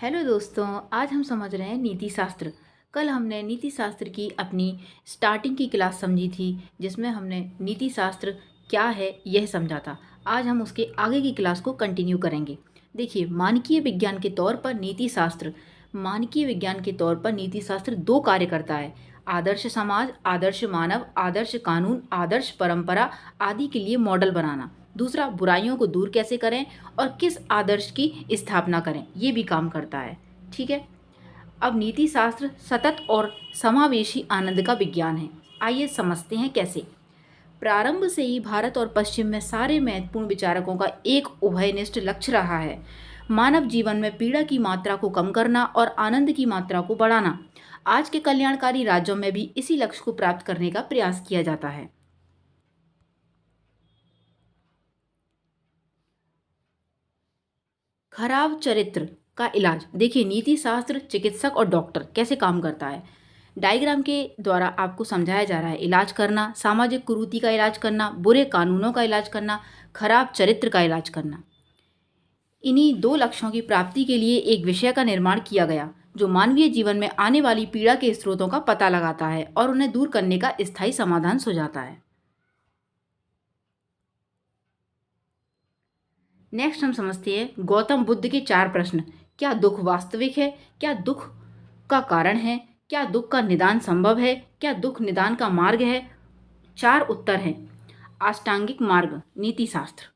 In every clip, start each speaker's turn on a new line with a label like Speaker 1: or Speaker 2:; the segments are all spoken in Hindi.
Speaker 1: हेलो दोस्तों, आज हम समझ रहे हैं नीति शास्त्र। कल हमने नीति शास्त्र की अपनी स्टार्टिंग की क्लास समझी थी, जिसमें हमने नीति शास्त्र क्या है यह समझा था। आज हम उसके आगे की क्लास को कंटिन्यू करेंगे। देखिए, मानकीय विज्ञान के तौर पर नीति शास्त्र दो कार्य करता है। आदर्श समाज, आदर्श मानव, आदर्श कानून, आदर्श परंपरा आदि के लिए मॉडल बनाना। दूसरा, बुराइयों को दूर कैसे करें और किस आदर्श की स्थापना करें, ये भी काम करता है। ठीक है। अब नीति शास्त्र सतत और समावेशी आनंद का विज्ञान है। आइए समझते हैं कैसे। प्रारंभ से ही भारत और पश्चिम में सारे महत्वपूर्ण विचारकों का एक उभयनिष्ठ लक्ष्य रहा है, मानव जीवन में पीड़ा की मात्रा को कम करना और आनंद की मात्रा को बढ़ाना। आज के कल्याणकारी राज्यों में भी इसी लक्ष्य को प्राप्त करने का प्रयास किया जाता है। खराब चरित्र का इलाज। देखिए, नीति शास्त्र चिकित्सक और डॉक्टर कैसे काम करता है। डायग्राम के द्वारा आपको समझाया जा रहा है। इलाज करना, सामाजिक कुरीति का इलाज करना, बुरे कानूनों का इलाज करना, खराब चरित्र का इलाज करना। इन्हीं दो लक्ष्यों की प्राप्ति के लिए एक विषय का निर्माण किया गया, जो मानवीय जीवन में आने वाली पीड़ा के स्रोतों का पता लगाता है और उन्हें दूर करने का स्थायी समाधान सुझाता है। नेक्स्ट हम समझते हैं गौतम बुद्ध के 4 प्रश्न। क्या दुख वास्तविक है? क्या दुख का कारण है? क्या दुख का निदान संभव है? क्या दुख निदान का मार्ग है? 4 उत्तर हैं। अष्टांगिक मार्ग नीति शास्त्र।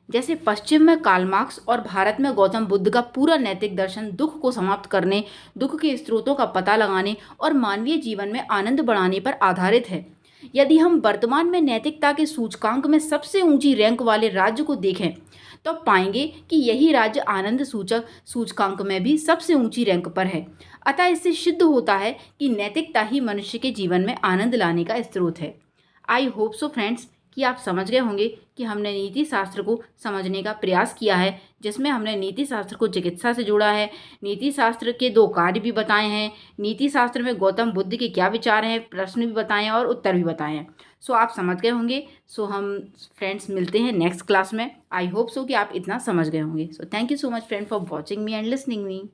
Speaker 1: जैसे पश्चिम में कार्ल मार्क्स और भारत में गौतम बुद्ध का पूरा नैतिक दर्शन दुख को समाप्त करने, दुख के स्रोतों का पता लगाने और मानवीय जीवन में आनंद बढ़ाने पर आधारित है। यदि हम वर्तमान में नैतिकता के सूचकांक में सबसे ऊंची रैंक वाले राज्य को देखें, तो पाएंगे कि यही राज्य आनंद सूचक सूचकांक में भी सबसे ऊंची रैंक पर है। अतः इससे सिद्ध होता है कि नैतिकता ही मनुष्य के जीवन में आनंद लाने का स्रोत है। आई होप सो फ्रेंड्स कि आप समझ गए होंगे कि हमने नीति शास्त्र को समझने का प्रयास किया है, जिसमें हमने नीति शास्त्र को चिकित्सा से जोड़ा है, नीति शास्त्र के 2 कार्य भी बताए हैं, नीति शास्त्र में गौतम बुद्ध के क्या विचार हैं, प्रश्न भी बताए हैं और उत्तर भी बताए हैं। सो आप समझ गए होंगे। सो हम फ्रेंड्स मिलते हैं नेक्स्ट क्लास में। आई होप सो कि आप इतना समझ गए होंगे। So thank you so much friend for watching me and listening me.